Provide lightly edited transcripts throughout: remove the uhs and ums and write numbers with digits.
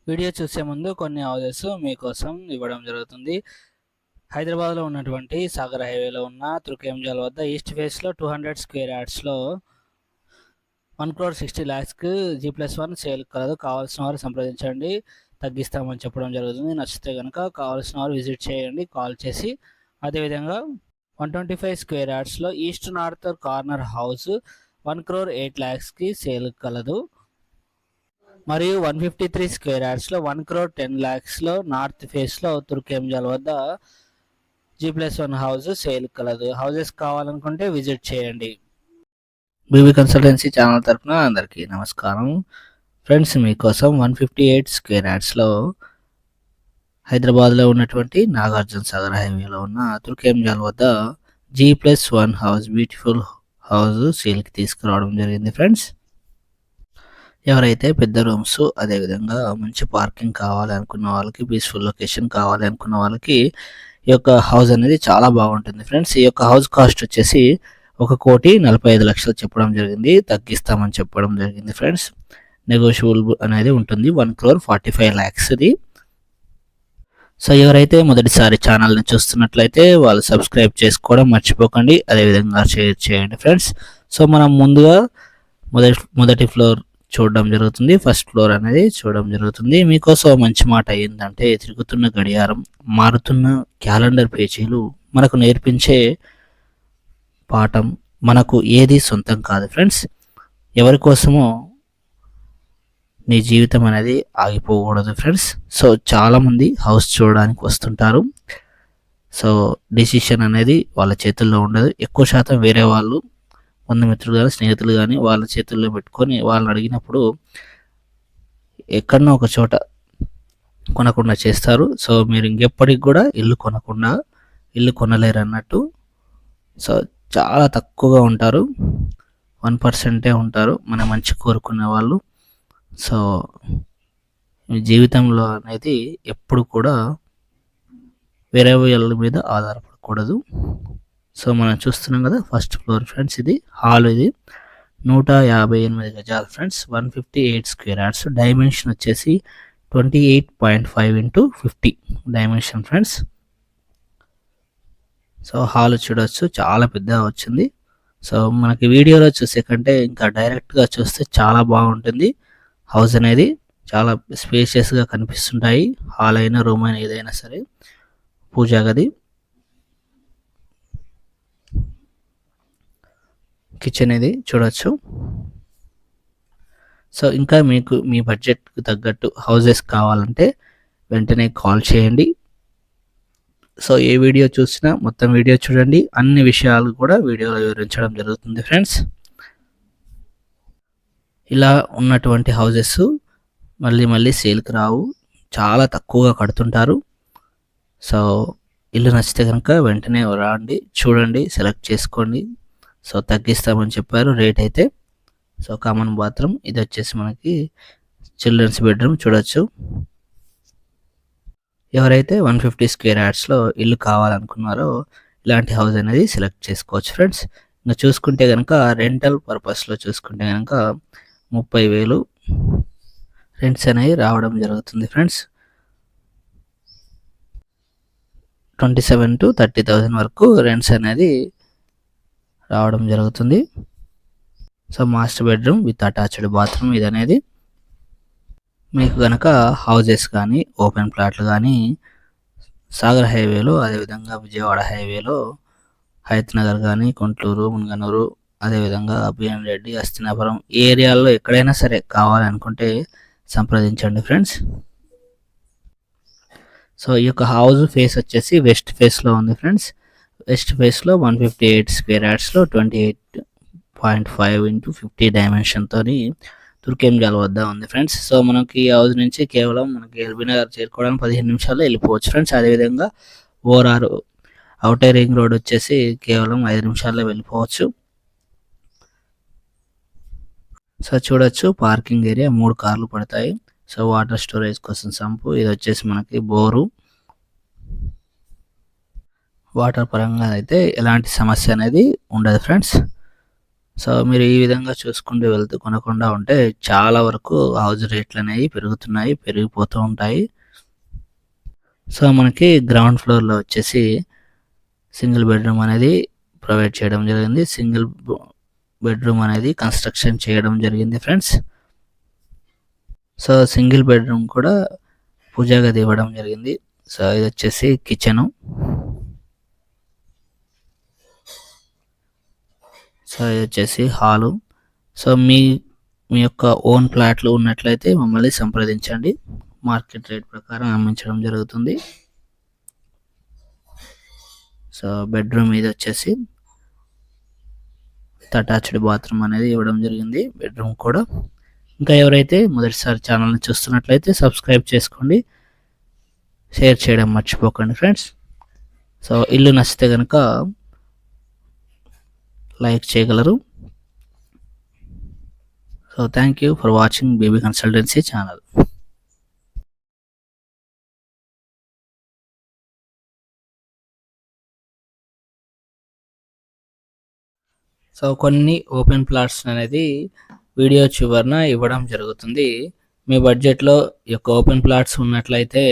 Video చూసే ముందు కొన్ని హౌసెస్ మీకోసం ఇవ్వడం జరుగుతుంది. హైదరాబాద్లో ఉన్నటువంటి సాగర్ హైవేలో ఉన్న తుర్కేంజల్ వద్ద ఈస్ట్ ఫేస్లో 200 స్క్వేర్ యార్డ్స్లో 1,60,00,000కి G+1 సేల్ కలదు. కావాల్సిన వారు సంప్రదించండి, తగ్గిస్తామని చెప్పడం జరుగుతుంది. నచ్చితే కనుక కావాల్సిన వారు విజిట్ చేయండి కాల్ చేసి. అదేవిధంగా 125 స్క్వేర్ యార్డ్స్లో ఈస్ట్ నార్త్ కార్నర్ హౌస్ 1,08,00,000కి సేల్ కలదు. మరియు 153 స్క్వేర్ యార్డ్స్లో 1,10,00,000లో నార్త్ ఫేస్లో తుర్కేంజల్ వద్ద G+1 హౌస్ సేల్ కలదు. హౌసెస్ కావాలనుకుంటే విజిట్ చేయండి. బీబీ కన్సల్టెన్సీ ఛానల్ తరఫున అందరికీ నమస్కారం. ఫ్రెండ్స్, మీకోసం 158 స్క్వేర్ యార్డ్స్లో హైదరాబాద్లో ఉన్నటువంటి నాగార్జున సాగర్ హైవేలో ఉన్న తుర్కేంజల్ వద్ద G+1 హౌస్ బ్యూటిఫుల్ హౌస్ సేల్కి తీసుకురావడం జరిగింది. ఫ్రెండ్స్, ఎవరైతే పెద్ద రూమ్స్ అదేవిధంగా మంచి పార్కింగ్ కావాలి అనుకున్న వాళ్ళకి, పీస్ఫుల్ లొకేషన్ కావాలి అనుకున్న వాళ్ళకి ఈ యొక్క హౌస్ అనేది చాలా బాగుంటుంది. ఫ్రెండ్స్, ఈ యొక్క హౌస్ కాస్ట్ వచ్చేసి 1,45,00,000 చెప్పడం జరిగింది. తగ్గిస్తామని చెప్పడం జరిగింది. ఫ్రెండ్స్, నెగోషియబుల్ అనేది ఉంటుంది. 1,45,00,000 ఇది. సో ఎవరైతే మొదటిసారి ఛానల్ని చూస్తున్నట్లయితే వాళ్ళు సబ్స్క్రైబ్ చేసుకోవడం మర్చిపోకండి, అదేవిధంగా షేర్ చేయండి. ఫ్రెండ్స్, సో మనం ముందుగా మొదటి ఫ్లోర్ చూడడం జరుగుతుంది. ఫస్ట్ ఫ్లోర్ అనేది చూడడం జరుగుతుంది. మీకోసం మంచి మాట ఏంటంటే, తిరుగుతున్న గడియారం, మారుతున్న క్యాలెండర్ పేజీలు మనకు నేర్పించే పాఠం. మనకు ఏది సొంతం కాదు ఫ్రెండ్స్. ఎవరి కోసమో నీ జీవితం అనేది ఆగిపోకూడదు ఫ్రెండ్స్. సో చాలామంది హౌస్ చూడడానికి వస్తుంటారు. సో డిసిషన్ అనేది వాళ్ళ చేతుల్లో ఉండదు. ఎక్కువ శాతం వేరే వాళ్ళు, బంధుమిత్రులు కానీ స్నేహితులు కానీ వాళ్ళ చేతుల్లో పెట్టుకొని వాళ్ళని అడిగినప్పుడు ఎక్కడనో ఒక చోట కొనకుండా చేస్తారు. సో మీరు ఇంకెప్పటికి కూడా ఇల్లు కొనలేరు అన్నట్టు. సో చాలా తక్కువగా ఉంటారు, 1% ఉంటారు మన మంచి కోరుకునే వాళ్ళు. సో జీవితంలో అనేది ఎప్పుడు కూడా వేరే వాళ్ళ మీద ఆధారపడకూడదు. సో మనం చూస్తున్నాం కదా, ఫస్ట్ ఫ్లోర్ ఫ్రెండ్స్. ఇది హాల్, ఇది 158 గజాలు ఫ్రెండ్స్. 158 square yards. డైమెన్షన్ వచ్చేసి 28.5 x 50 dimension friends. So hall చూడవచ్చు, చాలా పెద్దగా వచ్చింది. సో మనకి వీడియోలో చూసే కంటే ఇంకా డైరెక్ట్గా చూస్తే చాలా బాగుంటుంది. హౌస్ అనేది చాలా స్పేషియస్గా కనిపిస్తుంటాయి. హాల్ అయినా రూమ్ అయినా ఏదైనా సరే. పూజా గది, కిచెన్ ఇది చూడొచ్చు. సో ఇంకా మీకు మీ బడ్జెట్కి తగ్గట్టు హౌసెస్ కావాలంటే వెంటనే కాల్ చేయండి. సో ఏ వీడియో చూసినా మొత్తం వీడియో చూడండి, అన్ని విషయాలు కూడా వీడియోలో వివరించడం జరుగుతుంది ఫ్రెండ్స్. ఇలా ఉన్నటువంటి హౌసెస్ మళ్ళీ సేల్కి రావు, చాలా తక్కువగా కడుతుంటారు. సో ఇల్లు నచ్చితే కనుక వెంటనే రండి, చూడండి, సెలెక్ట్ చేసుకోండి. సో తగ్గిస్తామని చెప్పారు రేట్ అయితే. సో కామన్ బాత్రూమ్, ఇది వచ్చేసి మనకి చిల్డ్రన్స్ బెడ్రూమ్ చూడొచ్చు. ఎవరైతే 150 స్క్వేర్ యార్డ్స్లో ఇల్లు కావాలనుకున్నారో ఇలాంటి హౌస్ అనేది సెలెక్ట్ చేసుకోవచ్చు ఫ్రెండ్స్. ఇంకా చూసుకుంటే కనుక రెంటల్ పర్పస్లో చూసుకుంటే కనుక 30,000 రెంట్స్ అనేవి రావడం జరుగుతుంది ఫ్రెండ్స్. 27,000 to 30,000 వరకు రెంట్స్ అనేది రావడం జరుగుతుంది. So master bedroom with attached bathroom ఇది అనేది. మీకు కనుక హౌజెస్ కానీ ఓపెన్ ప్లాట్లు కానీ సాగర్ హైవేలో, అదేవిధంగా విజయవాడ హైవేలో హయత్ నగర్ కానీ, గుంటూరు, మున్గనూరు, అదేవిధంగా బిఎన్ రెడ్డి, హస్తినాపురం ఈ ఏరియాల్లో ఎక్కడైనా సరే కావాలనుకుంటే సంప్రదించండి ఫ్రెండ్స్. సో ఈ యొక్క హౌస్ ఫేస్ వచ్చేసి వెస్ట్ ఫేస్లో ఉంది ఫ్రెండ్స్. వెస్ట్ ఫేస్లో 158 స్క్వేర్ యార్డ్స్లో 28.5 x 50 డైమెన్షన్తో తుర్కేంజల్ వద్ద ఉంది ఫ్రెండ్స్. సో మనకి ఈ హౌస్ నుంచి కేవలం మనకి ఎల్బీ నగర్ చేరుకోవడానికి 15 నిమిషాల్లో వెళ్ళిపోవచ్చు ఫ్రెండ్స్. అదేవిధంగా ఓఆర్ఆర్ అవుటర్ రింగ్ రోడ్ వచ్చేసి కేవలం 5 నిమిషాల్లో వెళ్ళిపోవచ్చు. సో చూడొచ్చు, పార్కింగ్ ఏరియా 3 కార్లు పడతాయి. సో వాటర్ స్టోరేజ్ కోసం సంపు, ఇది వచ్చేసి మనకి బోరు. వాటర్ పరంగా అయితే ఎలాంటి సమస్య అనేది ఉండదు ఫ్రెండ్స్. సో మీరు ఈ విధంగా చూసుకుంటూ వెళ్తూ కొనకుండా ఉంటే చాలా వరకు హౌస్ రేట్లు అనేవి పెరుగుతున్నాయి, పెరిగిపోతూ ఉంటాయి. సో మనకి గ్రౌండ్ ఫ్లోర్లో వచ్చేసి సింగిల్ బెడ్రూమ్ అనేది ప్రొవైడ్ చేయడం జరిగింది. సింగిల్ బెడ్రూమ్ అనేది కన్స్ట్రక్షన్ చేయడం జరిగింది ఫ్రెండ్స్. సో సింగిల్ బెడ్రూమ్ కూడా పూజా గది ఇవ్వడం జరిగింది. సో ఇది వచ్చేసి కిచెను. సో ఇది వచ్చేసి హాలు. సో మీ యొక్క ఓన్ ప్లాట్లు ఉన్నట్లయితే మమ్మల్ని సంప్రదించండి. మార్కెట్ రేట్ ప్రకారం అమ్మించడం జరుగుతుంది. సో బెడ్రూమ్ ఇది వచ్చేసి అటాచ్డ్ బాత్రూమ్ అనేది ఇవ్వడం జరిగింది. బెడ్రూమ్ కూడా. ఇంకా ఎవరైతే మొదటిసారి ఛానల్ని చూస్తున్నట్లయితే సబ్స్క్రైబ్ చేసుకోండి, షేర్ చేయడం మర్చిపోకండి ఫ్రెండ్స్. సో ఇల్లు నచ్చితే కనుక లైక్ చేయగలరు. So thank you for watching baby consultancy channel. So కొన్ని ఓపెన్ ప్లాట్స్ అనేది వీడియో చివరన ఇవ్వడం జరుగుతుంది. మీ బడ్జెట్లో ఈ యొక్క ఓపెన్ ప్లాట్స్ ఉన్నట్లయితే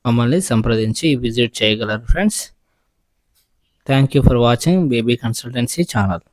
మమ్మల్ని సంప్రదించి విజిట్ చేయగలరు friends. Thank you for watching baby consultancy channel.